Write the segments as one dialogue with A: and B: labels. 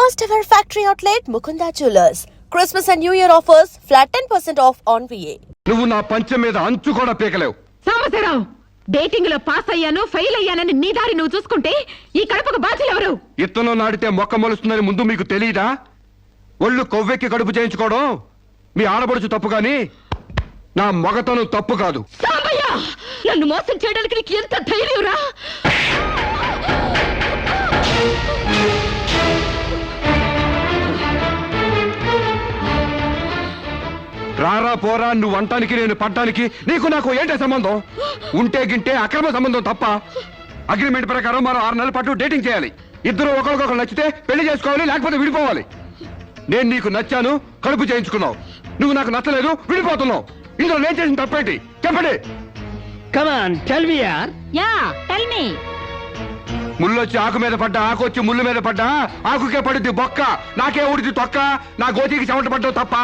A: First ever factory outlet Mukunda Jewelers. Christmas and New Year offers flat 10% off on VA.
B: నువ్వు నా పంచం మీద అంచు కూడా పీకలేవు.
C: సాంబశివరావు, డేటింగ్ లో పాస్ అయ్యాను ఫెయిల్ అయ్యానని నీ దారి నువ్వు చూసుకుంటే ఈ కడపకు బాధ్యులు ఎవరు?
B: ఇత్తనం నాడితే మొక్క మొలుస్తుందని ముందు మీకు తెలియదా? ఒళ్ళు కొవ్వెక్కి కడుపు చేయించుకోవడం మీ ఆడబడుచు తప్పు గాని నా మగతనం తప్పు కాదు.
C: సాంబయ్య, నన్ను మోసం చేయడానికి నీకు ఎంత ధైర్యం రా?
B: రారా పోరా నువ్వు అంటానికి నేను పడ్డానికి నీకు నాకు ఏంటే సంబంధం? ఉంటే గింటే అక్రమ సంబంధం తప్ప. అగ్రిమెంట్ ప్రకారం మరో 6 నెలల పాటు డేటింగ్ చేయాలి. ఇద్దరు ఒకరికొకరు నచ్చితే పెళ్లి చేసుకోవాలి, లేకపోతే విడిపోవాలి. నేను నీకు నచ్చాను, కడుపు చేయించుకున్నావు. నువ్వు నాకు నచ్చలేదు, విడిపోతున్నావు. ఇందులో నేను చేసిన తప్పేంటి చెప్పండి.
D: Come on, tell me, yaar.
C: Yeah, tell me.
B: ముళ్ళొచ్చి ఆకు మీద పడ్డా, ఆకు వచ్చి ముళ్ళు మీద పడ్డా, ఆకుకే పడుద్ది బొక్క, నాకే ఊడిది తొక్క. నా గోతికి చెమట పడ్డావు తప్ప.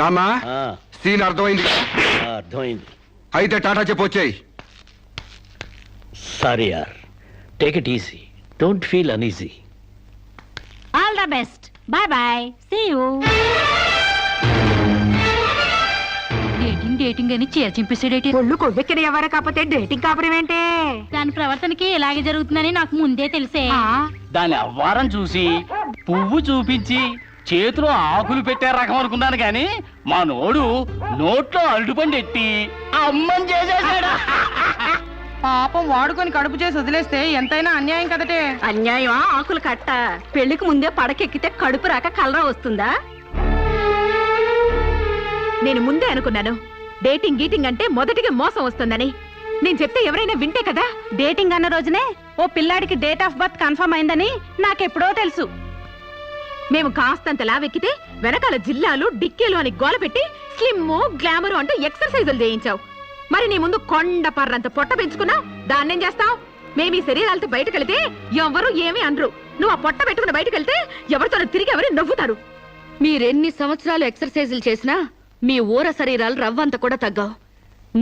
B: నామ్మా, సీన్ అర్థమైంది?
D: అర్థమైంది.
B: అయితే టాటా చెప్పు వచ్చేయి.
D: సారీ యార్, take it easy, don't feel uneasy.
C: All the best. Bye bye. See you. Dating అని చీర చింపేసాడేటి. ఒళ్ళు కొవ్వెక్కిన ఎవరు కాకపోతే డేటింగ్ కాపురం ఏంటే? దాని ప్రవర్తనకి ఇలాగే జరుగుతుందని నాకు ముందే తెలిసే.
E: దాని అవ్వారం చూసి పువ్వు చూపించి చేతిలో ఆకులు పెట్టే రకం అనుకున్నాను గాని మా నోడు నోట్లో అరటిపండు ఎట్టి అమ్మని చేసేసాడు.
F: పాపం వాడుకొని కడుపు చేసి వదిలేస్తే ఎంతైనా అన్యాయం కదటే.
C: అన్యాయమా? ఆకులు కట్ట. పెళ్లికి ముందే పడకెక్కితే కడుపు రాక కలరా వస్తుందా? నేను ముందే అనుకున్నాను డేటింగ్ గీటింగ్ అంటే మొదటిగా మోసం వస్తుందని. నేను చెప్తే ఎవరైనా వింటే కదా. డేటింగ్ అన్న రోజునే ఓ పిల్లాడికి డేట్ ఆఫ్ బర్త్ కన్ఫర్మ్ అయిందని నాకెప్పుడో తెలుసు. మేము కాస్తంత లావెక్కితే వెనకాల జిల్లాలు డిక్కీలు అని గోల పెట్టి స్లిమ్ గ్లామర్ అంటూ ఎక్సర్సైజులు చేయించావు. మరి నీ ముందు కొండ పర్రంత పొట్ట పెంచుకున్నావు. దాన్నేం చేస్తావు? మేము ఈ శరీరాలతో బయటకెళ్తే ఎవరు ఏమీ అనరు. నువ్వు ఆ పొట్ట పెట్టుకుని బయటకెళ్తే ఎవరితో తిరిగి ఎవరు నవ్వుతారు. మీరెన్ని సంవత్సరాలు ఎక్సర్సైజులు చేసినా మీ ఊర శరీరాలు రవ్వంత కూడా తగ్గావు.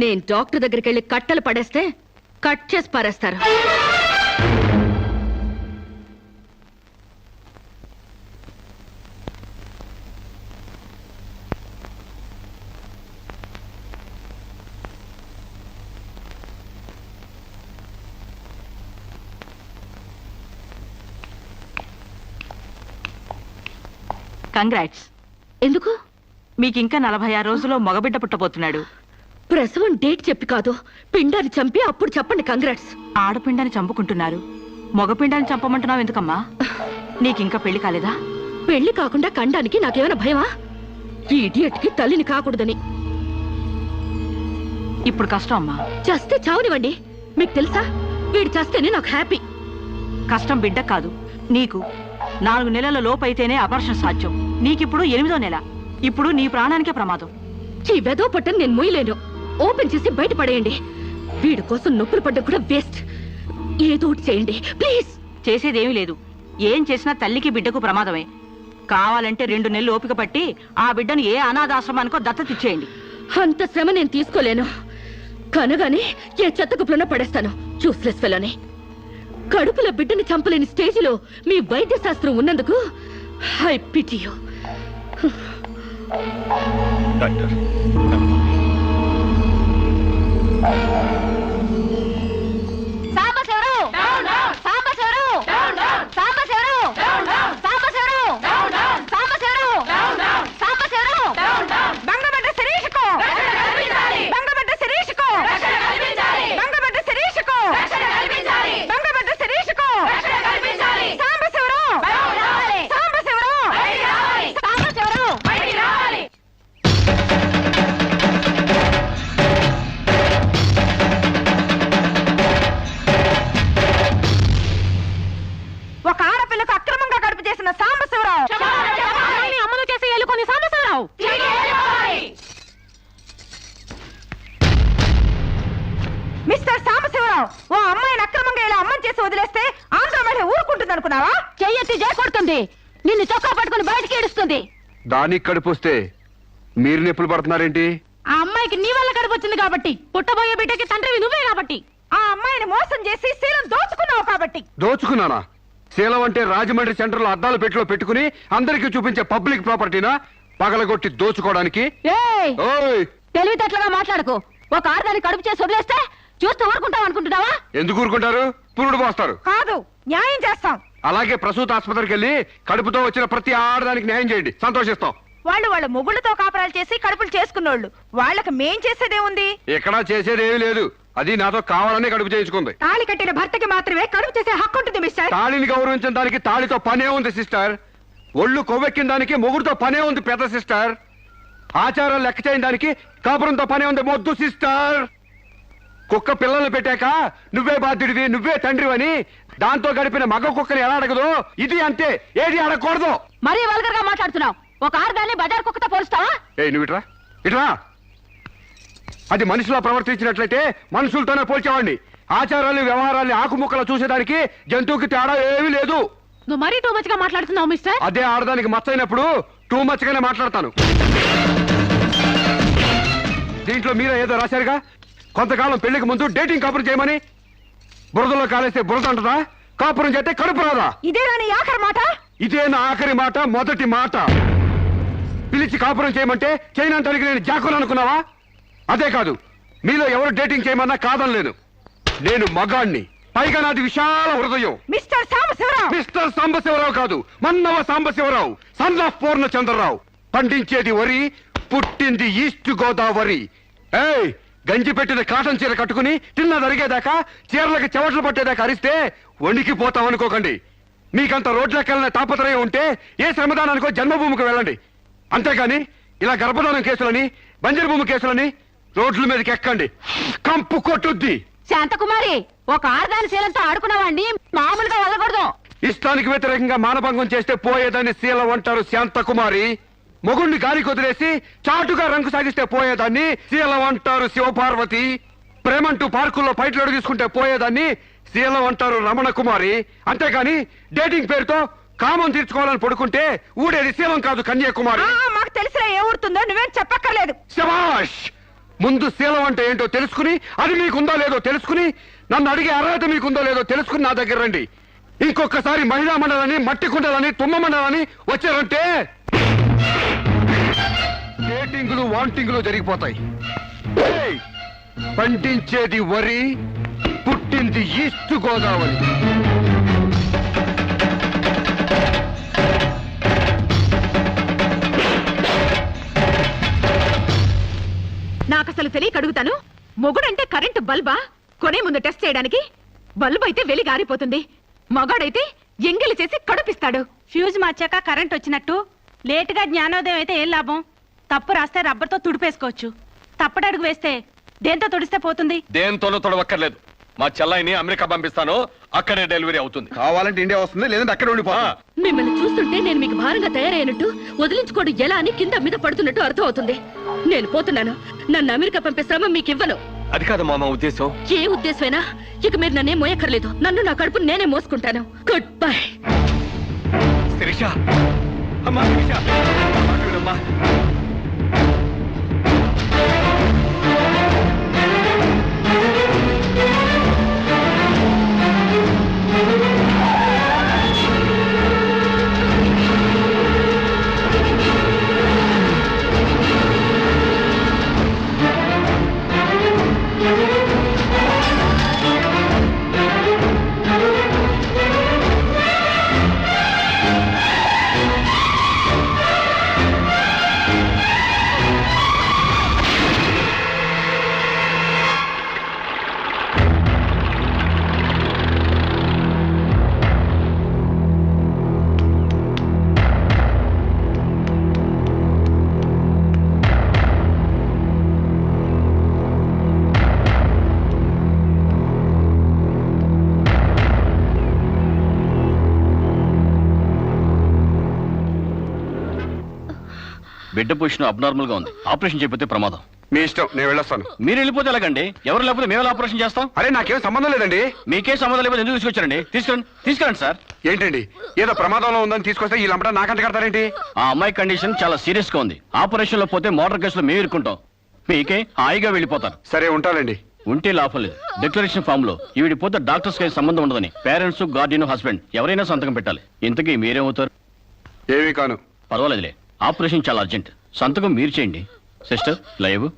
C: నేను డాక్టర్ దగ్గరికి వెళ్ళి కట్టలు పడేస్తే కట్ చేసి పారేస్తారు.
G: కంగ్రాట్స్.
C: ఎందుకు?
G: మీకింకా 46 రోజుల్లో మగబిడ్డ పుట్టబోతున్నాడు.
C: ప్రసవం డేట్ చెప్పి కాదు, పిండాన్ని చంపి అప్పుడు చెప్పండి కంగ్రాట్స్.
G: ఆడపిండాన్ని చంపుకుంటున్నారు, మగపిండాన్ని చంపమంటున్నావు ఎందుకమ్మా? నీకింకా పెళ్లి కాలేదా?
C: పెళ్లి కాకుండా కండానికి నాకేమైనా భయమా? ఈ ఇడియట్ కి తల్లిని కాకూడదని.
G: ఇప్పుడు కష్టం అమ్మా.
C: చస్తే చావునివ్వండి. మీకు తెలుసా, వీడు చస్తేనే నాకు హ్యాపీ.
G: కష్టం బిడ్డ కాదు నీకు. 4 నెలల లోపైతేనే అపర్షన్ సాధ్యం. నీకిప్పుడు 8వ నెల. ఇప్పుడు నీ ప్రాణానికే ప్రమాదం.
C: ఈ వెదో పట్టని నేను మొయ్యలేను. ఓపెన్ చేసి బయట పడేయండి. వీడి కోసం నొప్పులు పడ్డం కూడా వేస్ట్. ఏదో ఒకటి చేయండి ప్లీజ్.
G: చేసేదేమీ లేదు. ఏం చేసినా తల్లికి బిడ్డకు ప్రమాదమే. కావాలంటే 2 నెలలు ఓపిక పట్టి ఆ బిడ్డను ఏ అనాథాశ్రమానికో దత్తతిచ్చేయండి.
C: అంత శ్రమ నేను తీసుకోలేను. కనగానే ఏ చెత్త కుప్పలోనే పడేస్తాను. చూస్లెస్ ఫెలోని. కడుపులో బిడ్డని చంపలేని స్టేజిలో మీ వైద్య శాస్త్రం ఉన్నందుకు I pity you.
B: Doctor
F: Mr Sambasivarao, ఓ అమ్మాయిని అక్రమంగా ఇలా అమ్మని చేసి వదిలేస్తే ఆంధ్ర మహిళ ఊరుకుంటుంది అనుకున్నావా?
C: చెయ్యెత్తి కొడుతుంది, నిన్ను చొక్కా పట్టుకుని బయటికి ఏడుస్తుంది.
B: దానికి కడుపు వస్తే మీరు నొప్పులు పడుతున్నారేంటి?
C: ఆ అమ్మాయికి నీ వల్ల కడుపు వచ్చింది కాబట్టి, పుట్టబోయే బిడ్డకి తండ్రివి నువ్వే కాబట్టి.
F: ఆ అమ్మాయిని మోసం చేసి శీలం దోచుకున్నావు కాబట్టి.
B: దోచుకున్నానా? శీలం అంటే రాజమండ్రి సెంటర్ లో అద్దాల పెట్టిలో పెట్టుకుని అందరికీ చూపించే పబ్లిక్ ప్రాపర్టీనా పగలగొట్టి దోచుకోవడానికి?
C: ఏయ్,
B: ఓయ్
C: తెలివితేటలుగా మాట్లాడుకో. ఒక ఆడదాన్ని కడుపు చేసి వదిలేస్తే చూస్తూ ఊరుకుంటావు అనుకుంటున్నావా?
B: ఎందుకు ఊరుకుంటారు? పురుడు పోస్తారు.
F: కాదు, న్యాయం చేస్తాం.
B: అలాగే ప్రసూత ఆసుపత్రికి వెళ్ళి కడుపుతో వచ్చిన ప్రతి ఆడదానికి న్యాయం చేయండి, సంతోషిస్తాం.
F: వాళ్ళ మొగుళ్ళతో కాపురాలు చేసి కడుపులు చేసుకున్నోళ్ళు, వాళ్ళకి మేం చేసేదే ఉంది.
B: ఎక్కడా చేసేది ఏమీ లేదు. అది నాతో కావాలనే కడుపు చేయించుకుంది.
F: తాళి కట్టిన భర్తకి మాత్రమే కడుపు చేసే హక్కు ఉంటుంది మిస్టర్.
B: తాళిని గౌరవించిన దానికి తాళితో పనే ఉంది సిస్టర్. ఒళ్ళు కొవ్వెక్కిన దానికి మొగుడుతో పనే ఉంది పెద్ద సిస్టర్. ఆచారాలు లెక్క చేయని దానికి కాపురంతో పనే ఉంది మొద్దు సిస్టర్. కుక్క పిల్లలు పెట్టాక నువ్వే బాధ్యుడివి, నువ్వే తండ్రివని దాంతో గడిపిన మగ కుక్కని ఎలా అడగదు, ఇది అంతే, ఏది అడగకూడదు.
C: మరీ వల్గర్ గా మాట్లాడుతున్నావు. ఒక ఆడదాన్ని బజార్ కుక్కతో పోలుస్తావా?
B: నువ్వు ఇట్రా ఇట్రా. అది మనిషిలా ప్రవర్తించినట్లయితే మనుషులతోనే పోల్చేవాడిని. ఆచారాలు వ్యవహారాన్ని ఆకుముక్కలు చూసేదానికి జంతువుకి తేడా ఏమీ లేదు.
C: నువ్వు మరీ టూ మచ్ గా మాట్లాడుతున్నావు మిస్టర్.
B: అదే ఆడదానికి మచ్చైనప్పుడు టూ మచ్ గానే మాట్లాడతాను. దీంట్లో మీరే ఏదో రాశారుగా, కొంతకాలం పెళ్లికి ముందు డేటింగ్ కాపురం చేయమని. బురదలో కాలేస్తే బురద అంటదా? కాపురం చేస్తే కడుపు రాదా?
F: ఇదే రాని ఆఖరి మాట.
B: ఇదే నా ఆఖరి మాట, మొదటి మాట. పిలిచి కాపురం చేయమంటే చేయనంటానికి నేను జాకులు అనుకున్నావా? అదే కాదు, మీలో ఎవరు డేటింగ్ చేయమన్నా కాదనలేను. నేను మగాణ్ణి, పైగా నాది విశాల హృదయం.
F: మిస్టర్ సాంబశివరావు.
B: మిస్టర్ సాంబశివరావు కాదు, మన్నవ సాంబశివరావు, సన్ ఆఫ్ పూర్ణచంద్రరావు. పండించేది వరి, పుట్టింది ఈస్ట్ గోదావరి. ఏయ్, గంజి పెట్టిన కాటన్ చీర కట్టుకుని తిన్నది అరిగేదాకా, చీరలకు చెవట్లు పట్టేదాకా అరిస్తే వణికిపోతాం అనుకోకండి. మీకంత రోడ్లెక్కాలనే తాపత్రయం ఉంటే ఏ శ్రమదానానికో జన్మభూమికి వెళ్ళండి. అంతేగాని ఇలా గర్భధానం కేసులని, బంజరు భూమి కేసులని రోడ్ల మీదకి ఎక్కండి, కంపు కొట్టుద్ది.
C: శాంతకుమారి, ఒక ఆడదాని శీలంతో ఆడుకున్నావాడిని మామూలుగా వదలకూడదు.
B: ఇష్టానికి వ్యతిరేకంగా మానభంగం చేస్తే పోయేదాన్ని శీలం అంటారు శాంతకుమారి. మొగుణ్ణి గాలికి వదిలేసి చాటుగా రంగు సాగిస్తే పోయేదాన్ని శీలం అంటారు శివపార్వతి. ప్రేమంటూ పార్కుల్లో పైట్లోడు తీసుకుంటే పోయేదాన్ని శీలం అంటారు రమణ కుమారి. అంతేగాని డేటింగ్ పేరుతో కామం తీర్చుకోవాలని పడుకుంటే ఊడేది శీలం కాదు కన్యాకుమారి.
F: మాకు తెలిసిన ఏ ఊరుతుందో నువ్వేం చెప్పక్కర్లేదు.
B: శభాష్! ముందు శీలం అంటే ఏంటో తెలుసుకుని, అది మీకుందో లేదో తెలుసుకుని, నన్ను అడిగే అర్హత మీకుందో లేదో తెలుసుకుని నా దగ్గర రండి. ఇంకొకసారి మహిళా మండలని, మట్టి కుండలని, తుమ్మ మండలని వచ్చారంటే డేటింగులు వాంటింగులు జరిగిపోతాయి. ఏయ్! పండించేది వరి, పుట్టింది ఈస్ట్ గోదావరి.
C: నాకు అసలు తెలియక అడుగుతాను, మొగుడంటే కరెంటు బల్బా? కొనే ముందు టెస్ట్ చేయడానికి. బల్బు అయితే వెలి గారిపోతుంది, మగాడైతే ఎంగిలి చేసి కడుపిస్తాడు. ఫ్యూజ్ మార్చాక కరెంట్ వచ్చినట్టు లేటుగా జ్ఞానోదయం అయితే ఏం లాభం? తప్పు రాస్తే రబ్బర్తో తుడిపేసుకోవచ్చు, తప్పటడుగు వేస్తే దేంతో తుడిస్తే పోతుంది?
H: దేంతోనూ తొడవక్కర్లేదు. మా చెల్లాయిని అమెరికా పంపిస్తాను, అక్కడే డెలివరీ అవుతుంది.
B: కావాలంటే ఇండియా వస్తుంది, లేదంటే అక్కడ ఉండిపోతా.
I: మిమ్మల్ని చూస్తుంటే నేను మీకు భారంగా తయారైనట్టు, వదిలించుకోవడం ఎలా అని కింద మీద పడుతున్నట్టు అర్థం అవుతుంది. నేను పోతున్నాను. నన్ను అమెరికా పంపే శ్రమ మీకు ఇవ్వను.
H: అది కాదు మామ ఉద్దేశం.
I: ఏ ఉద్దేశమైనా ఇక మీరు నన్నే మోయక్కర్లేదు. నన్ను నా కడుపు నేనే మోసుకుంటాను. Good bye.
H: శిరీష, అమ్మా శిరీష, మాట వినమ్మా. బిడ్డ పొజిషన్ అబ్నార్మల్ గా ఉంది. ఆపరేషన్ చేయకపోతే ప్రమాదం.
B: మీ ఇష్టం, నేను వెళ్ళొస్తాను.
H: మీరు వెళ్ళిపోతే ఎలాగండి? ఎవరు లేకపోతే మేము ఆపరేషన్ చేస్తాం.
B: అరే నాకేం సంబంధం లేదండి.
H: మీకే సంబంధం లేకపోతే ఎందుకు తీసుకొచ్చారండి? తీసుకురండి సార్.
B: ఏంటండి, ఏదో ప్రమాదంలో ఉందని తీసుకొస్తే ఈ లంపట నాకంట కడతారేంటి?
H: ఆ అమ్మాయి కండిషన్ చాలా సీరియస్ గా ఉంది. ఆపరేషన్ లో పోతే మోటార్ కేసులో మేము ఇరుక్కుంటాం.
E: మీకే హాయిగా వెళ్ళిపోతాను.
B: సరే ఉంటానండి.
E: ఉంటే లాభం లేదు. డిక్లరేషన్ ఫామ్ లో ఈవిడి పోతే డాక్టర్స్ కి సంబంధం ఉండదని పేరెంట్స్, గార్డియన్, హస్బెండ్ ఎవరైనా సంతకం పెట్టాలి. ఇంతకీ మీరేమవుతారు?
B: ఏమీ కాను.
E: పర్వాలేదులే, ఆపరేషన్ చాలా అర్జెంట్. సంతకం మీరు చేయండి. Sister live.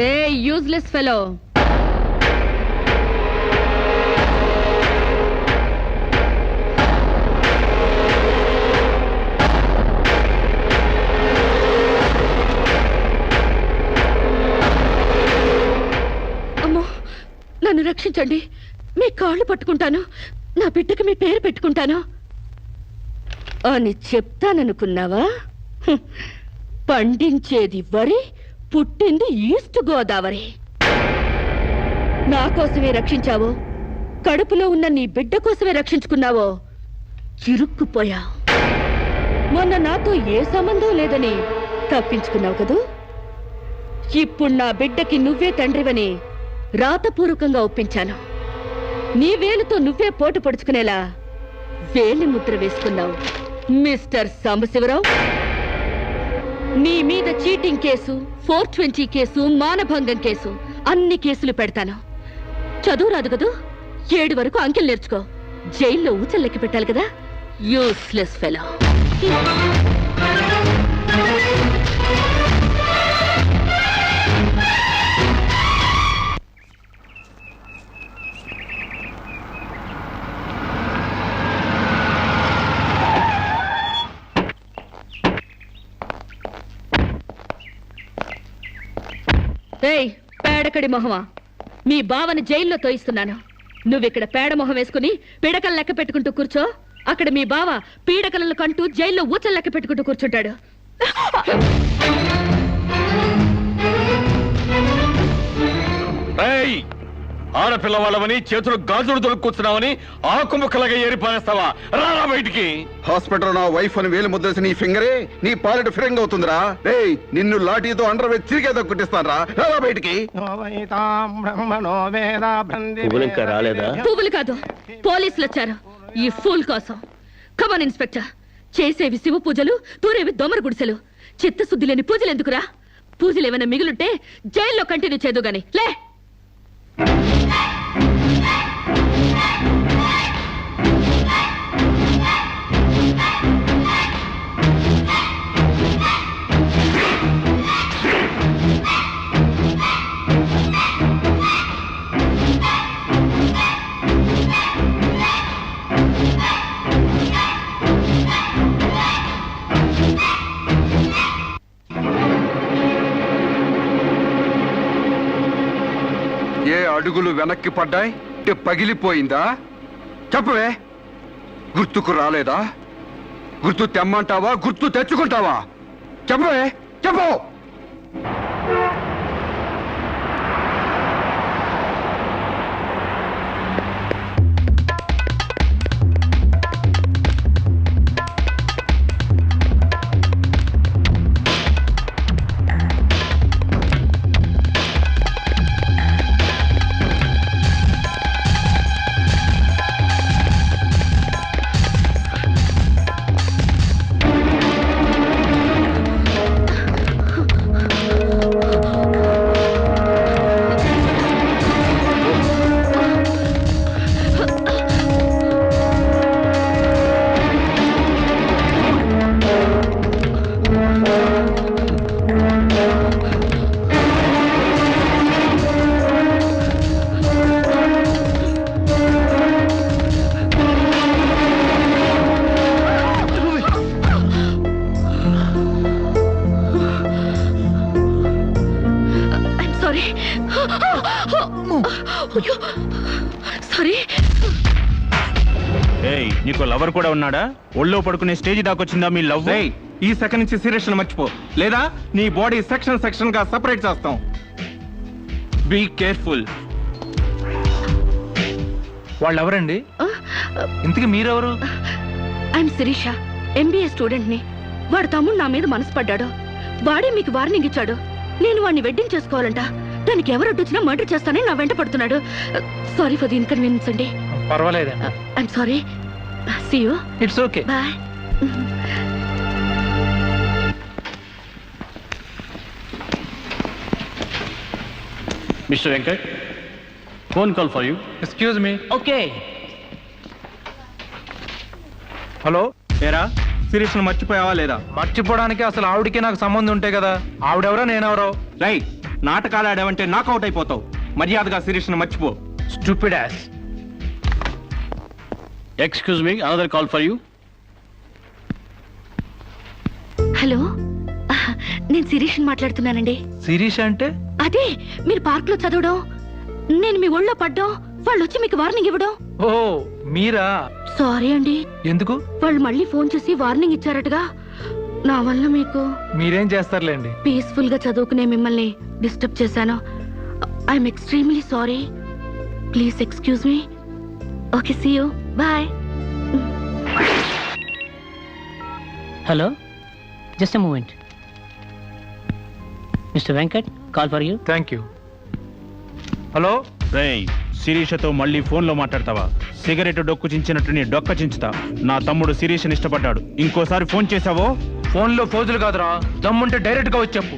I: ఏ యూజ్లెస్ ఫెలో, అమ్మో నన్ను రక్షించండి. మీ కాళ్ళు పట్టుకుంటాను, నా బిడ్డకి మీ పేరు పెట్టుకుంటాను అని చెప్తాననుకున్నావా? హ్మ్. పండించేది వరి, పుట్టింది ఈస్ట్ గోదావరి. నా కోసమే రక్షించావో, కడుపులో ఉన్న నీ బిడ్డ కోసమే రక్షించుకున్నావో చిరుక్కుపోయా. మొన్న నాతో ఏ సంబంధం లేదని తప్పించుకున్నావు కదూ. ఇప్పుడు నా బిడ్డకి నువ్వే తండ్రివని రాతపూర్వకంగా ఒప్పించాను. నీ వేలుతో నువ్వే పోటు పొడుచుకునేలా వేలి ముద్ర వేసుకున్నావు మిస్టర్ సాంబశివరావు. నీ మీద చీటింగ్ కేసు, 420 కేసు, మానభంగం కేసు, అన్ని కేసులు పెడతాను. చదువు రాదు కదూ, 7 వరకు అంకెలు నేర్చుకో. జైల్లో ఊచల్లెక్కి పెట్టాలి కదా. Useless fellow. ఏయ్ పేడకడి మొహమా, మీ బావని జైల్లో తోయిస్తున్నాను. నువ్విక్కడ పేడ మొహం వేసుకుని పీడకలు లెక్క పెట్టుకుంటూ కూర్చో. అక్కడ మీ బావ పీడకలను కంటూ జైల్లో ఊచలు లెక్క పెట్టుకుంటూ కూర్చుంటాడు.
H: ఆడపిల్ల వాళ్ళవని చేతులు గాజులు దొరుకుతున్నావని ఆకుముక్కలుగా ఏరి పారేస్తావా? రారా బయటికి.
B: హాస్పిటల్ నా వైఫ్ అని వేలు ముద్రేసి నీ ఫింగరే నీ పాలెట్ ఫిరంగ్ అవుతుందిరా. రేయ్ నిన్ను లాఠీతో అండర్ వేసి చిరిగేదో కుట్టిస్తానరా. రారా బయటికి.
D: పువ్వులు ఇంకా రాలేదా?
I: పువ్వులు కాదు, పోలీసులు వచ్చారు ఈ ఫూల్ కోసం. Come on inspector. చేసేవి శివ పూజలు, తూరేవి దొమర గుడిసెలు. చిత్తశుద్ధి లేని పూజలు ఎందుకురా? పూజలు ఏమైనా మిగులుంటే జైల్లో కంటిన్యూ చేదు గాని లే.
B: ఏ అడుగులు వెనక్కి పడ్డాయి? పగిలిపోయిందా? చెప్పవే. గుర్తుకు రాలేదా? గుర్తు తెమ్మంటావా, గుర్తు తెచ్చుకుంటావా? చెప్పవే, చెప్పు. సారీ.
J: ఏయ్ నీకు లవర్ కూడా ఉన్నాడా? ఒళ్ళో పడుకునే స్టేజ్ దాకొచ్చిందా మీ లవ్? ఈ సెకండ్ నుంచి సీరియస్ మర్చిపో, లేదా నీ బాడీ సెక్షన్ గా సెపరేట్ చేస్తాం. Be careful. వాళ్ళు ఎవరండి? ఇంతకీ మీరెవరు?
I: ఐఎమ్ శిరీష, MBA స్టూడెంట్ ని. వాడు తమ్ముడు నా మీద మనసు పడ్డాడు. వాడే మీకు వార్నింగ్ ఇచ్చాడు. నేను వాడిని వెడ్డింగ్ చేసుకోవాలంట. దానికి ఎవరు అడ్డొచ్చినా మర్డర్ చేస్తానని నా వెంట పడుతున్నాడు. సారీ ఫర్ ది ఇన్కన్వీనియన్స్ అండి.
J: పర్వాలేదండి.
I: I'm sorry. See you.
J: It's okay.
I: Bye.
E: Mister Venkat, phone call for you.
J: Excuse me.
E: Okay.
J: Hello, ఏరా శిరీష్ను మర్చిపోయావా లేదా? మర్చిపోవడానికి అసలు ఆవిడకి నాకు సంబంధం ఉంటే కదా. ఆవిడెవరో నేనెవరో. రైట్, నాటకాలు ఆడావంటే నాకౌట్ అయిపోతావు. మర్యాదగా శిరీష్ను మర్చిపో. Stupid ass.
E: Excuse me, another call for you.
I: Hello, నేను శిరీష్ మాట్లాడుతున్నానండి.
J: శిరీష్ అంటే?
I: అదే మీరు పార్క్ లో చదవడం, నేను మీ ఒళ్ళో పడ్డం, వాళ్ళు వచ్చి మీకు వార్నింగ్ ఇవ్వడం.
J: ఓ మీరా?
I: సారీ అండి.
J: ఎందుకు?
I: వాళ్ళు మళ్ళీ ఫోన్ చేసి వార్నింగ్ ఇచ్చారటగా. నా వల్ల మీకు.
J: మీరేం చేస్తారులేండి.
I: పీస్ఫుల్ గా చదువుకునే మిమ్మల్ని డిస్టర్బ్ చేశాను. I'm extremely sorry. Please excuse me. Okay, see you. Bye.
E: Hello, just a moment. Mister Venkat, call for you.
J: Thank you. Hello.
K: రేయ్, శిరీషతో మళ్ళీ ఫోన్లో మాట్లాడతావా? సిగరెట్ డొక్కు చించినట్టు నీ డొక్క చించుతా. నా తమ్ముడు శిరీష్ని ఇష్టపడ్డాడు. ఇంకోసారి ఫోన్ చేసావో?
J: ఫోన్లో ఫోజులు కాదురా, దమ్ముంటే డైరెక్ట్ గా వచ్చి చెప్పు.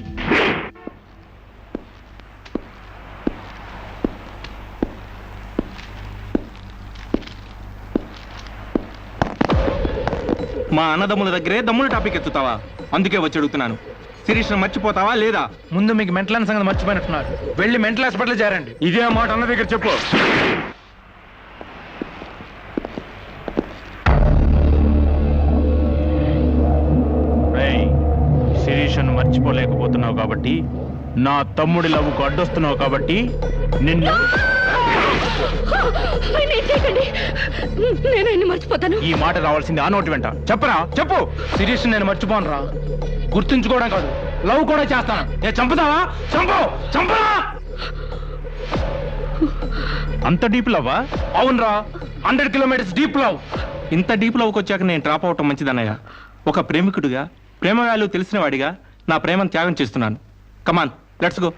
K: మా అన్నదమ్ముల దగ్గరే దమ్ముల టాపిక్ ఎత్తుతావా? అందుకే వచ్చి అడుగుతున్నాను, శిరీష్ను మర్చిపోతావా లేదా?
J: ముందు మీకు మెంటల్ సంగతి మర్చిపోయినట్టున్నారు. వెళ్ళి మెంటల్ హాస్పిటల్ చేరండి.
B: ఇదే మాట అన్న దగ్గర చెప్పు.
K: రేయ్, శిరీష్ను మర్చిపోలేకపోతున్నావు కాబట్టి, నా తమ్ముడి లవ్వుకు అడ్డొస్తున్నావు కాబట్టి నిన్ను.
I: నేను ఆయన్ని మర్చిపోతాను.
K: ఈ మాట రావాల్సింది ఆ నోటి వెంట. చెప్పరా, చెప్పు.
J: శిరీష్ నేను మర్చిపోను రా, గుర్తుంచుకోవడం కాదు, లవ్ కూడా చేస్తాను. ఏ చంపుతావా? చంపు, చంపరా.
K: అంత డీప్ లవ్వా?
J: అవునరా, 100 కిలోమీటర్స్ డీప్ లవ్.
K: ఇంత డీప్ లవ్కి వచ్చాక నేను డ్రాప్ అవటం మంచిదన్నయ్య. ఒక ప్రేమికుడిగా, ప్రేమ వాల్యూ తెలిసిన వాడిగా నా ప్రేమను త్యాగం చేస్తున్నాను. కమాన్, లెట్స్ గో.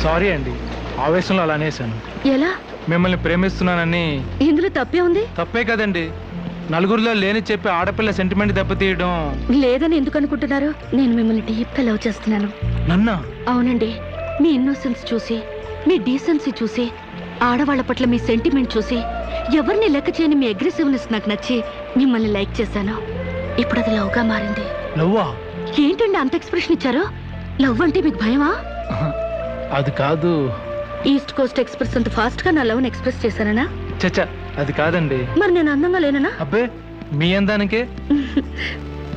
J: సారీ అండి, ఆవేశంలో అలా అనేసాను.
I: ఎలా?
J: మిమ్మల్ని ప్రేమిస్తున్నానని.
I: ఇందులో తప్పే ఉంది?
J: తప్పే కదండి, నలుగురిలో లేని చెప్పి ఆడపిల్ల సెంటిమెంట్ దెబ్బతీయడం.
I: లేదని ఎందుకు అనుకుంటున్నారు? నేను మిమ్మల్ని డీప్ గా లవ్ చేస్తున్నాను.
J: నన్నా?
I: అవునండి. మీ ఇన్నోసెన్స్ చూసి, మీ డీసెన్సీ చూసి, ఆడవాళ్ల పట్ల మీ సెంటిమెంట్ చూసి, ఎవరిని లెక్క చేయని మీ అగ్రెసివ్నెస్ నాకు నచ్చి మిమ్మల్ని లైక్ చేశాను. ఇప్పుడు అది లవ్ గా మారింది.
J: లవ్వా?
I: ఏంటండి అంత ఎక్స్ప్రెషన్ ఇచ్చారు? లవ్ అంటే మీకు భయమా?
J: అది కాదు.
I: ఈస్ట్ కోస్ట్ ఎక్స్ప్రెస్ అంత ఫాస్ట్ గా నా లవ్ ని ఎక్స్ప్రెస్ చేశానా?
J: చచ్చా, అది కాదండి.
I: మరి నేను అందంగా లేనా?
J: అబ్బే, మీ అందానికే.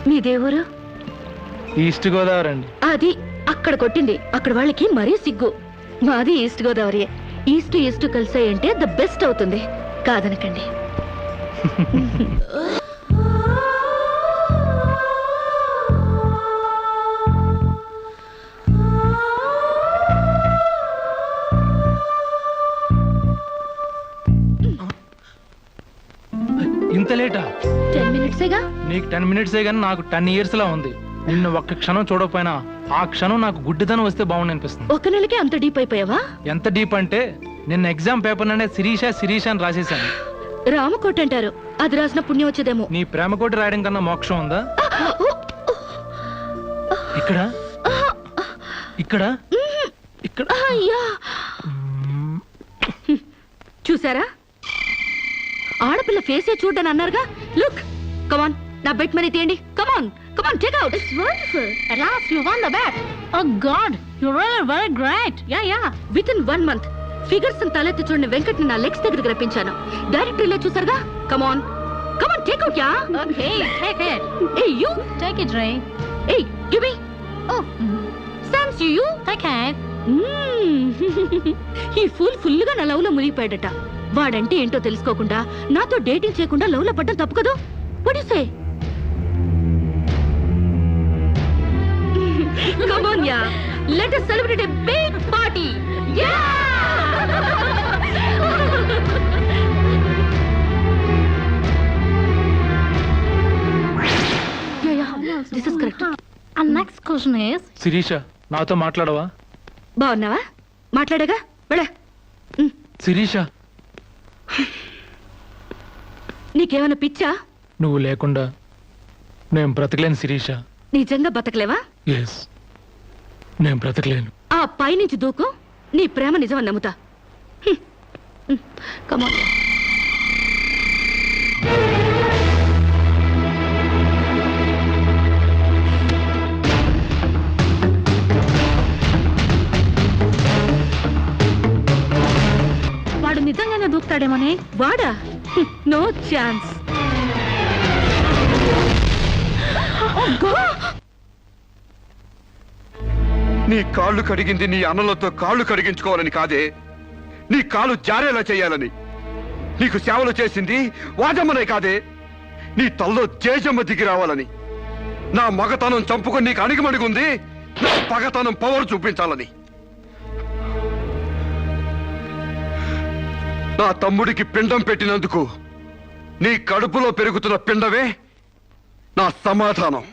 I: మీ దేవురు?
J: ఈస్ట్ గోదావరి అండి.
I: అది అక్కడ కొట్టింది. అక్కడ వాళ్ళకి మరీ సిగ్గు. మాది ఈస్ట్ గోదావరి. ఈస్ట్ ఈస్ట్ కలిసాయంటే ద బెస్ట్ అవుతుంది. కాదనకండి.
J: ఇంత లేటా?
I: 10 మినిట్సేగా.
J: నీకు 10 మినిట్సే గానీ నాకు 10 years లా ఉంది. నిన్ను ఒక్క క్షణం చూడకపోయినా ఆ క్షణం నాకు గుడ్డిదనం వస్తే బాగుంది అనిపిస్తుంది.
I: ఒక నెలకే అంత డీప్ అయిపోయావా?
J: ఎంత డీప్ అంటే నిన్న ఎగ్జామ్ పేపర్ ననే శిరీష అని రాసేసాను.
I: రామకోట అంటారు, అది రాసిన పుణ్యం వచ్చేదేమో.
J: నీ ప్రేమ కోటి రాయడం కన్నా మోక్షం ఉందా? ఇక్కడ ఇక్కడ ఇక్కడ.
I: అయ్యా, చూసారా? ఆడపిల్ల ఫేసే చూడని అన్నారుగా. లుక్, కమాన్, నా బెట్ మనీ తీయండి. Come on, come on, take out. It's wonderful. At last you won the bet. Oh God, you're really very great. Yeah. Within 1 month, figures తలెత్తి చూడని వెంకట్ని నా లెగ్స్ దగ్గరికి రప్పించాను. డైరెక్టరీలో చూసారుగా. Come on, come on, take out. Yeah. Okay, take it. Hey, you take it, Ray. Hey, give me. Oh, thanks you. Take it. ఈ full గా నా లవ్ లో మునిగిపోయాడట. వాడంటే ఏంటో తెలుసుకోకుండా నాతో డేటింగ్ చేయకుండా లవ్ లో పడ్డం తప్పు కదా? What do you say? Come on, yeah. Let us celebrate a big party. Yeah! This is correct.
C: Next question is
J: Shirisha నాతో మాట్లాడవా?
I: బాగున్నావా? మాట్లాడగా వెళ్ళ.
J: శిరీష
I: నీకేమైనా పిచ్చా?
J: నువ్వు లేకుండా నేను బ్రతకలేను శిరీష.
I: నిజంగా బతకలేవా?
J: ఎస్, నేను బ్రతకలేను.
I: ఆ పైనుంచి దూకు, నీ ప్రేమ నిజమని నమ్ముతా. కమాన్. వాడు నిజంగానే దూకుతాడేమోనే. వాడా? No chance.
B: నీ కాళ్ళు కడిగింది నీ అన్నలతో కాళ్ళు కడిగించుకోవాలని కాదే, నీ కాలు జారేలా చేయాలని. నీకు సేవలు చేసింది వాజమ్మనే కాదే, నీ తల్లో జేజమ్మ దిగి రావాలని. నా మగతనం చంపుకొని నీకు అణిగిమణిగుంది నా పగతనం పవర్ చూపించాలని. నా తమ్ముడికి పిండం పెట్టినందుకు నీ కడుపులో పెరుగుతున్న పిండమే నా సమాధానం.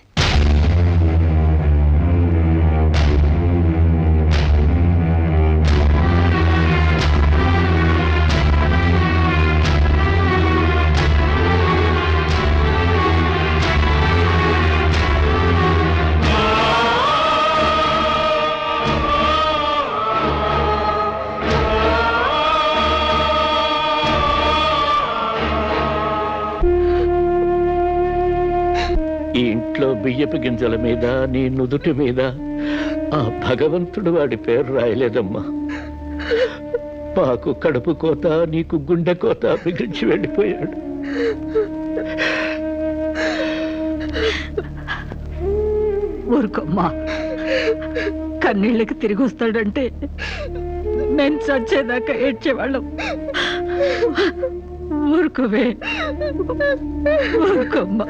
D: ఈ ఇంట్లో బియ్యపు గింజల మీద నీ నుదుటి మీద ఆ భగవంతుడు వాడి పేరు రాయలేదమ్మా. మాకు కడుపు కోత, నీకు గుండె కోత మిగిల్చి వెళ్ళిపోయాడు.
G: ఊరుకోమ్మా, కన్నీళ్ళకి తిరిగి వస్తాడంటే నేను చచ్చేదాకా ఏడ్చేవాళ్ళం. ఊరుకోవే, ఊరుకోమ్మా.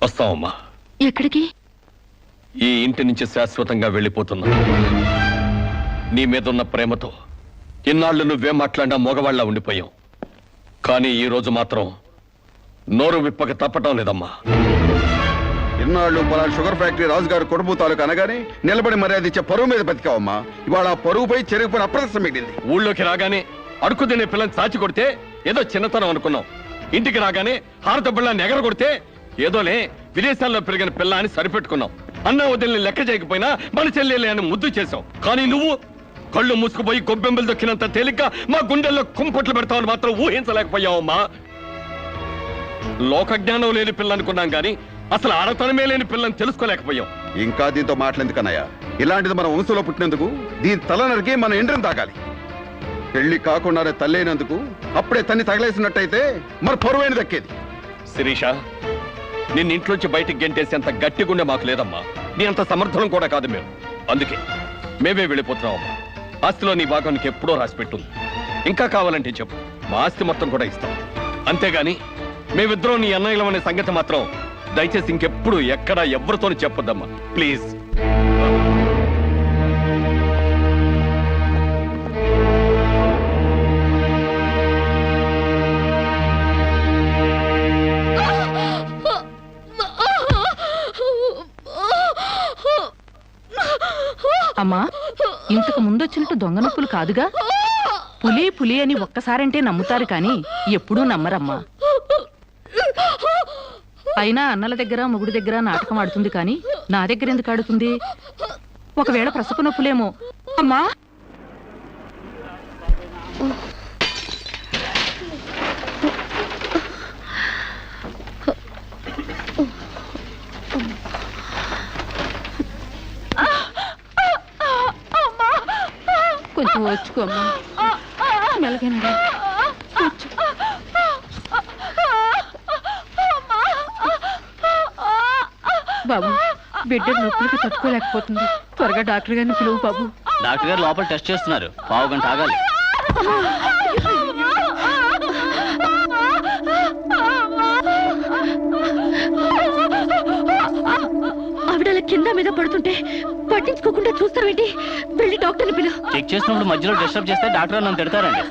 H: వస్తామమ్మా.
I: ఎక్కడికి?
H: ఈ ఇంటి నుంచి శాశ్వతంగా వెళ్ళిపోతున్నా. నీ మీదున్న ప్రేమతో ఇన్నాళ్ళు నువ్వేం మాట్లాడినా మగవాళ్ళ ఉండిపోయాం. కానీ ఈ రోజు మాత్రం నోరు విప్పక తప్పటం లేదమ్మా.
B: ఇన్నాళ్ళు పలానా షుగర్ ఫ్యాక్టరీ రాజుగారు కొడుపు తాలూకు అనగానే నిలబడి మర్యాద ఇచ్చే పరువు మీద బతికావమ్మా. ఇవాళ ఆ పరువుపై చెరుగుపడి అప్రదర్శనం మిగిలింది.
H: ఊళ్ళోకి రాగానే అడుక్కు తినే పిల్లని చాచి కొడితే ఏదో చిన్నతనం అనుకున్నాం. ఇంటికి రాగానే హారతబ్బళ్ళని ఎగర కొడితే ఏదోనే విదేశాల్లో పెరిగిన పిల్ల అని సరిపెట్టుకున్నాం. అన్న వదిలిని లెక్క చేయకపోయినా మన చెల్లెలే అని ముద్దు చేశావు. కానీ నువ్వు కళ్ళు మూసుకుపోయి గొబ్బెంబలు దొక్కినంత తేలిగ్గా మా గుండెల్లో కుంపట్లు పెడతావని మాత్రం ఊహించలేకపోయావమ్మా. లోకజ్ఞానం లేని పిల్ల అనుకున్నాం కానీ అసలు ఆడతనమే లేని పిల్లని తెలుసుకోలేకపోయాం.
B: ఇంకా దీంతో మాట్లాడేందుకన్నయ్య, ఇలాంటిది మన వంశంలో పుట్టినందుకు దీని తల నరికి మన ఎండ్రం తాగాలి. పెళ్లి కాకుండానే తల్లైనందుకు అప్పుడే తన్ని తగలేసినట్టయితే మరి పరువైన దక్కేది.
H: శిరీష, నిన్న ఇంట్లోంచి బయటికి గెంటేసేంత గట్టి గుండె మాకు లేదమ్మా. నీ అంత సమర్థనం కూడా కాదు మేము. అందుకే మేమే వెళ్ళిపోతున్నామమ్మా. ఆస్తిలో నీ భాగం నీకు ఎప్పుడో రాసి పెట్టుంది. ఇంకా కావాలంటే చెప్పు, మా ఆస్తి మొత్తం కూడా ఇస్తాం. అంతేగాని మేమిద్దరం నీ అన్నయ్యలం అనే సంగతి మాత్రం దయచేసి ఇంకెప్పుడు ఎక్కడ ఎవరితోని చెప్పొద్దమ్మా, ప్లీజ్.
G: అమ్మా, ఇంతకు ముందొచ్చినట్టు దొంగ నొప్పులు కాదుగా? పులి పులి అని ఒక్కసారంటే నమ్ముతారు కానీ ఎప్పుడూ నమ్మరమ్మా. అయినా అన్నల దగ్గర మొగుడి దగ్గర నాటకం ఆడుతుంది కానీ నా దగ్గర ఎందుకు ఆడుతుంది? ఒకవేళ ప్రసవ నొప్పులేమో. అమ్మా, కొంచెం వచ్చుకోమ్మా. మెలగండి. బాబు, బిడ్డ నొప్పులకి తట్టుకోలేకపోతుంది. త్వరగా డాక్టర్ గారిని పిలువు బాబు.
E: డాక్టర్ గారు లోపల టెస్ట్ చేస్తున్నారు. పావు గంట ఆగాలి.
I: కింద మీద పడుతుంటే పట్టించుకోకుండా చూస్తావేంటి? వెళ్ళి డాక్టర్ని పిలు.
E: చెక్ చేసినప్పుడు మధ్యలో డిస్టర్బ్ చేస్తే డాక్టర్ నన్ను తిడతారండి.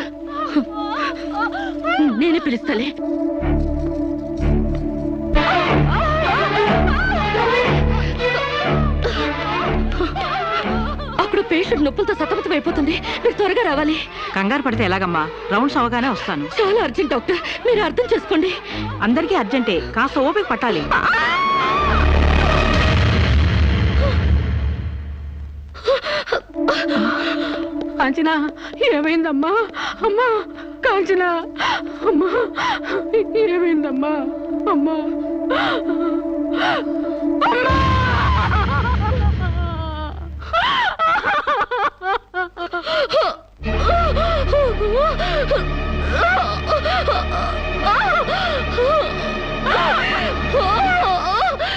I: నేనే పిలుస్తాలే. అక్కడ పేషెంట్ నొప్పులతో సతమతం అయిపోతుంది. మీరు త్వరగా రావాలి.
G: కంగారు పడితే ఎలాగమ్మా? రౌండ్స్ అవగానే వస్తాను.
I: చాలా అర్జెంట్ డాక్టర్, మీరు అర్థం చేసుకోండి.
G: అందరికీ అర్జెంటే, కాస్త ఓపిక పట్టాలి.
C: కాంచనా, ఏమైందమ్మా? అమ్మా కాంచనా, అమ్మా ఏమైందమ్మా? అమ్మా అమ్మా!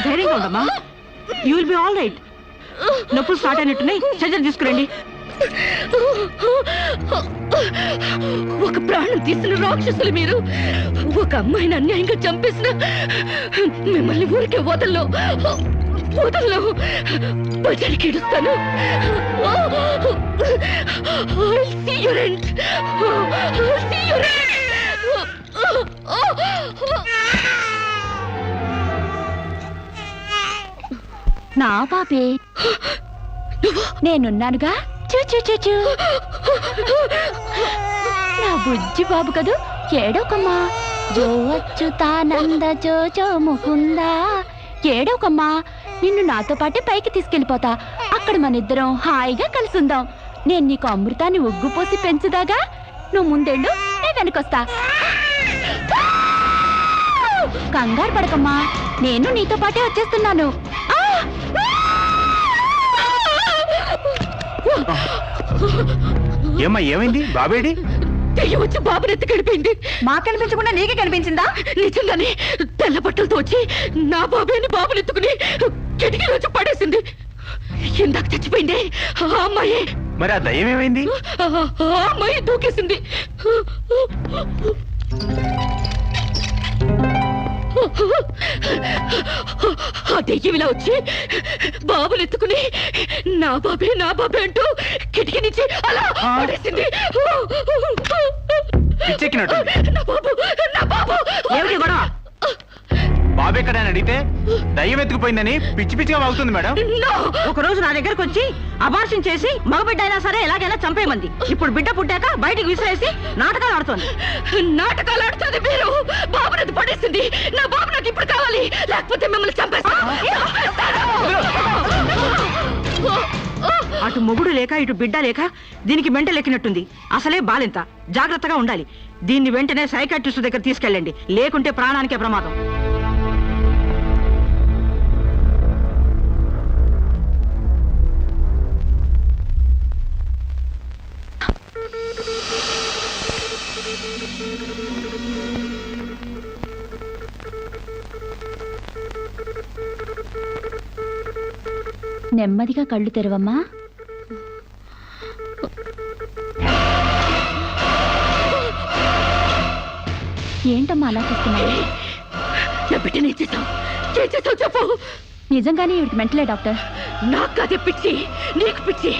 G: ధైర్యంగా ఉండమ్మా. You will be all right. నొప్పులు స్టార్ట్ అయినట్టున్నాయి, సర్జరీ తీసుకురండి.
I: ఒక ప్రాణం తీసిన రాక్షసులు మీరు. ఒక అమ్మాయిని అన్యాయంగా చంపేసిన మిమ్మల్ని ఊరికే వదల్లో బజారికి ఇడుస్తాను.
C: నా పాపే, నేనున్నానుగా. చూ నా బుజ్జి బాబు కదూ, ఏడోకమ్మా. జో అచ్యుతానంద జో జో ముకుందా. ఏడోకమ్మా, నిన్ను నాతో పాటే పైకి తీసుకెళ్ళిపోతా. అక్కడ మన ఇద్దరం హాయిగా కలిసి ఉందాం. నేను నీకు అమృతాన్ని ఉగ్గుపోసి పెంచుదాగా. నువ్వు ముందెళ్ళు, నేను వెనకొస్తా. కంగారు పడకమ్మా, నేను నీతో పాటే వచ్చేస్తున్నాను.
K: ఏమ్మా, ఏమైంది? బాబేడి?
I: దెయ్యం వచ్చి బాబుని ఎత్తి గడిపోయింది.
F: మాకు కనిపించకుండా నీకే కనిపించిందా?
I: నిజంగానే తెల్ల బట్టలతో వచ్చి నా బాబేని బాబుని ఎత్తుకుని కిటికీలో వచ్చి పడేసింది. ఇందాక చచ్చిపోయింది ఆ అమ్మాయి.
K: మరి ఆ దయ్యం ఏమైంది?
I: ఆ అమ్మాయి దూకేసింది. ఆ దెయ్యం ఇలా వచ్చి బాబుని ఎత్తుకుని నా బాబే అంటూ కిటికీ నుంచి అలా పడేసింది.
K: పిచ్చెక్కినట్టు.
I: నా బాబు
G: ఏమిటి గొడవ?
K: బాబు ఎక్కడ అని అడిగితే దయ్యం ఎత్తుకుపోయిందని పిచ్చి పిచ్చిగా వాగుతుంది మేడం.
G: ఒక రోజు నా దగ్గరకు వచ్చి అబార్షన్ చేసి మగబిడ్డ అయినా సరే ఎలాగైనా చంపేమంది. ఇప్పుడు బిడ్డ పుట్టాక బయటికి విసిరేసి నాటకాలు ఆడుతోంది.
I: నాటకాలు ఆడుతుంది మీరు. బాబునది పడేసింది. నా బాబు నాకు ఇప్పుడు కావాలి, లేకపోతే మిమ్మల్ని చంపేస్తాను.
G: అటు మొగుడు లేక ఇటు బిడ్డ లేక దీనికి మెంటల్ ఎక్కినట్టుంది. అసలే బాలింత, జాగ్రత్తగా ఉండాలి. దీన్ని వెంటనే సైకాట్రిస్ట్ దగ్గర తీసుకెళ్ళండి, లేకుంటే ప్రాణానికే ప్రమాదం.
C: నెమ్మదిగా కళ్ళు తెరవమ్మా. ఏంటమ్మా అలా చూస్తున్నావు?
I: నా బిడ్డని చేసావు చెప్పు.
C: నిజంగానే ఇవిడికి మెంటలే డాక్టర్.
I: నాకు అదే పిచ్చి, నీకు పిచ్చి.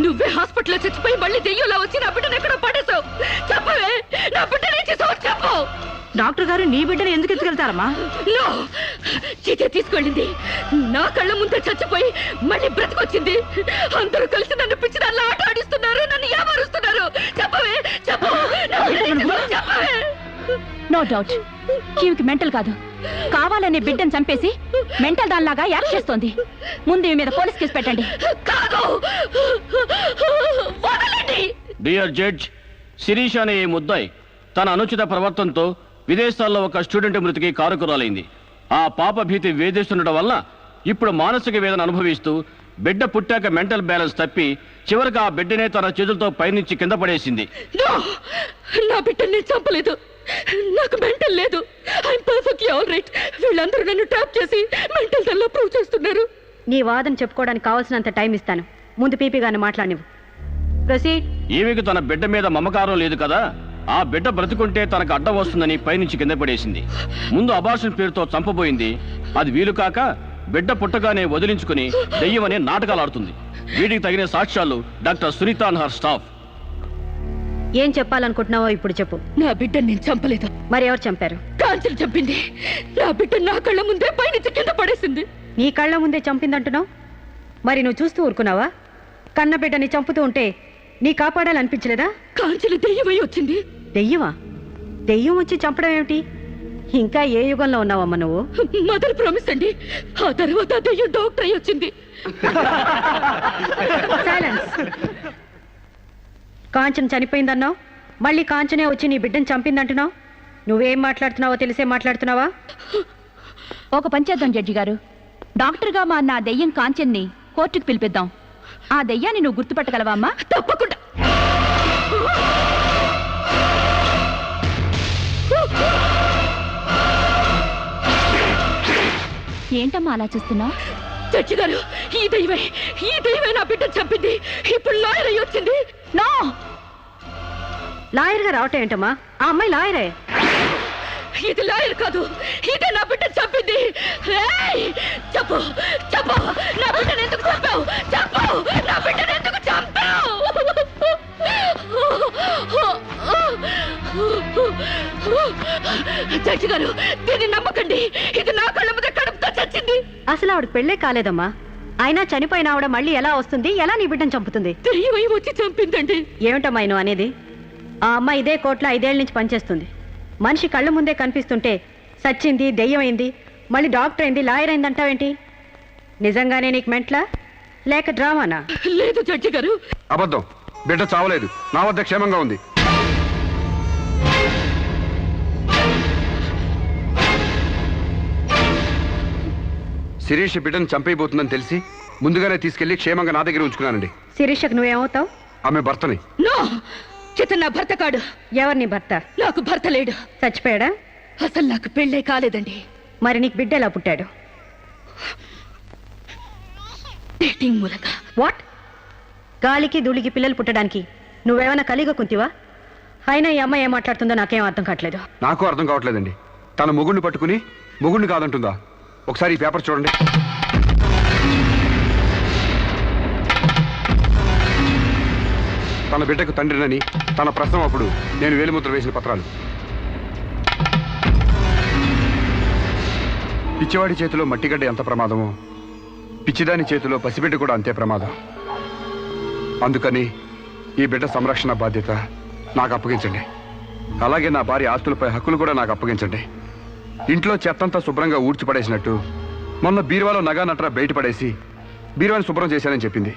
I: నువ్వే హాస్పిటల్లో చచ్చిపోయి మళ్ళీ దెయ్యంలా వచ్చి నా బిడ్డను ఎక్కడో పడేసావు. చెప్పవే, నా బిడ్డని చేసావు చెప్పు.
G: డాక్టర్ గారు నీ బిడ్డను ఎందుకు ఎత్తుకెళ్తారమ్మా?
I: చీతే తీసుకెళ్ళింది. నా కళ్ళ ముందే చచ్చిపోయి మళ్ళీ బ్రతికొచ్చింది. అందరూ కలిసి నన్ను పిచ్చి దానిలో ఆట ఆడిస్తున్నారు, నన్ను ఏమారుస్తున్నారు. చెప్పవే చెప్పు. చెప్పవే.
C: నో డౌట్, ఈవికి మెంటల్ కాదు, కావాలనే బిడ్డను చంపేసి మెంటల్ దానిలాగా యాక్ట్ చేస్తోంది. ముందు ఈ మీద పోలీస్ కేసు పెట్టండి.
I: కాదు, వదలండి.
E: డియర్ జడ్జ్, శిరీష్ అనే ఈ ముద్దాయి తన అనుచిత ప్రవర్తనతో విదేశాల్లో ఒక స్టూడెంట్ మృతికి కారకురాలైంది. ఆ పాప భీతి వేధిస్తుండటం వల్ల ఇప్పుడు మానసిక వేదన అనుభవిస్తూ బిడ్డ పుట్టాక మెంటల్ బ్యాలెన్స్ తప్పి చివరికి ఆ బిడ్డనే తన చేతులతో పైనుంచి కింద పడేసింది.
I: నా బిడ్డని నేను చంపలేదు. నాకు మెంటల్ లేదు. I'm perfectly all right. వీళ్ళందరూ నన్ను ట్రాప్ చేసి మెంటల్ దానిలో ప్రూవ్ చేస్తున్నారు.
C: నీ వాదన చెప్పుకోవడానికి కావాల్సినంత టైం ఇస్తాను. ముందు పీపీ గారిని మాట్లాడినివ్వు. ప్రొసీడ్.
E: ఈమెకు తన బిడ్డ మీద మమకారం లేదు కదా. ఆ బిడ్డ బ్రతుకుంటే తనకు అడ్డం వస్తుందని పైనుంచి కింద పడేసింది. ముందు అబార్షన్ పేరుతో చంపబోయింది. అది వీలు కాక బిడ్డ పుట్టగానే వదిలించుకుని దెయ్యమనే నాటకాలు ఆడుతుంది. వీటికి తగిన సాక్ష్యాలు doctor Sunitha and her staff.
G: ఏం చెప్పాలనుకుంటున్నావో ఇప్పుడు చెప్పు.
I: నా బిడ్డని నేను చంపలేదు.
G: మరి ఎవరు చంపారు?
I: కాంచెలు చంపింది. నా బిడ్డ నా కళ్ళ ముందే పైనుంచి కింద పడేసింది.
G: నీ కళ్ళ ముందే చంపిందంటున్నావు, మరి నువ్వు చూస్తూ ఊరుకున్నావా? కన్న బిడ్డని చంపుతూ ఉంటే నీ కాపాడాలనిపించలేదా?
I: కాంచెలు దెయ్యమై వచ్చింది.
G: దెయ్యమా? దెయ్యం వచ్చి చంపడం ఏమిటి? ఇంకా ఏ యుగంలో ఉన్నావమ్మా నువ్వు?
I: మదర్ ప్రామిస్ అండి. ఆ తర్వాత ఆ దెయ్యం డాక్టర్ అయి వచ్చింది.
G: సైలెన్స్. కాంచన చనిపోయిందన్నావు, మళ్ళీ కాంచనే వచ్చి నీ బిడ్డను చంపిందంటున్నావు. నువ్వేం మాట్లాడుతున్నావో తెలిసే మాట్లాడుతున్నావా?
C: ఒక పంచేద్దాం జడ్జి గారు. డాక్టర్గా మా నా దెయ్యం కాంచెన్ని కోర్టుకు పిలిపిద్దాం. ఆ దెయ్యాన్ని నువ్వు గుర్తుపట్టగలవా అమ్మా?
I: తప్పకుండా.
C: ఏంటమ్మా అలా చూస్తున్నావు?
I: జడ్జి గారు, ఈ దైవే నా బిడ్డను చంపింది. ఇప్పుడు లాయర్ అయి వచ్చింది.
G: నో, లాయర్గా రావటం ఏంటమ్మా? ఆ అమ్మాయి లాయరే.
I: ఇది లాయర్ కాదు, ఇదే నా బిడ్డను చంపింది. ఏయ్! చెప్పు చెప్పు, నా బిడ్డను ఎందుకు చంపావు? చెప్పు, నా బిడ్డను ఎందుకు చంపావు? జడ్జి గారు, దీన్ని నమ్మకండి. ఇది నా కళ్ళ మీద కడుపుతో చచ్చింది.
G: అసలు ఆవిడ పెళ్ళే కాలేదమ్మా. అయినా చనిపోయిన ఆవిడ మళ్ళీ ఎలా వస్తుంది? ఎలా నీ బిడ్డను చంపుతుంది?
I: దెయ్యమై వచ్చి చంపిందండి.
G: ఏమిటమ్మా నువ్వు అనేది? ఆ అమ్మాయి ఇదే కోర్టులో 5 ఏళ్ల నుంచి పనిచేస్తుంది. మనిషి కళ్ళ ముందే కనిపిస్తుంటే సచ్చింది, దెయ్యమైంది, మళ్ళీ డాక్టర్ అయింది, లాయర్ అయింది అంటావేంటి? నిజంగానే నీకు మెంట్లా లేక డ్రామానా?
I: లేదు జడ్జి గారు.
B: అబద్ధం. బిడ్డ చావలేదు, నా వద్ద క్షేమంగా ఉంది. శిరీష్ బిడ్డను చంపైపోతుందని తెలిసి ముందుగానే తీసుకెళ్లి క్షేమంగా నా దగ్గర ఉంచుకున్నానండి.
G: శిరీషకు నువ్వేమవుతావు?
B: ఆమె భర్తని.
I: నో, చితన్ నా భర్త కాడు.
G: ఎవరు నీ భర్త?
I: నాకు భర్త లేడు.
G: చచ్చిపోయాడా?
I: అసలు నాకు పెళ్ళే కాలేదండి.
G: మరి నీకు బిడ్డ ఎలా పుట్టాడు?
I: డేటింగ్ మూలంగా.
G: వాట్? గాలికి ధూళికి పిల్లలు పుట్టడానికి నువ్వేమైనా కలిగ కుంతివా? అయినా ఈ అమ్మాయి ఏం మాట్లాడుతుందో నాకేం అర్థం కావట్లేదు.
B: నాకు అర్థం కావట్లేదండి. తన మొగుడిని పట్టుకుని మొగుడిని కాదంటుందా? ఒకసారి ఈ పేపర్ చూడండి. తన బిడ్డకు తండ్రినని తన ప్రశ్న అప్పుడు నేను వేలిముద్ర వేసిన పత్రాలు. పిచ్చివాడి చేతిలో మట్టిగడ్డ ఎంత ప్రమాదమో పిచ్చిదాని చేతిలో పసిబిడ్డ కూడా అంతే ప్రమాదం. అందుకని ఈ బిడ్డ సంరక్షణ బాధ్యత నాకు అప్పగించండి. అలాగే నా భార్య ఆస్తులపై హక్కులు కూడా నాకు అప్పగించండి. ఇంట్లో చెత్తంతా శుభ్రంగా ఊడ్చిపడేసినట్టు మొన్న బీరువాలో నగా నట్రా బయట పడేసి బీరువాని శుభ్రం చేశానని చెప్పింది.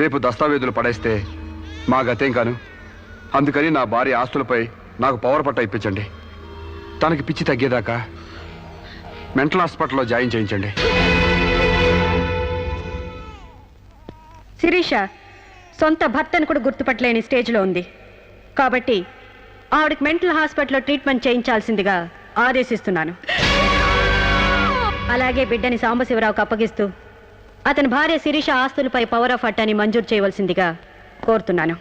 B: రేపు దస్తావేజులు పడేస్తే మా గతేం కాను. అందుకని నా భార్య ఆస్తులపై నాకు పవర్ పట్ట ఇప్పించండి. తనకి పిచ్చి తగ్గేదాకా మెంటల్ హాస్పిటల్లో జాయిన్ చేయించండి.
G: శిరీష సొంత భర్తను కూడా గుర్తుపట్టలేని స్టేజ్లో ఉంది. కాబట్టి ఆవిడకి మెంటల్ హాస్పిటల్లో ట్రీట్మెంట్ చేయించాల్సిందిగా ఆదేశిస్తున్నాను. అలాగే బిడ్డని సాంబశివరావుకు అప్పగిస్తూ అతని భార్య శిరీష ఆస్తులపై పవర్ ఆఫ్ అట్టాని మంజూరు చేయవలసిందిగా కోరుతున్నాను.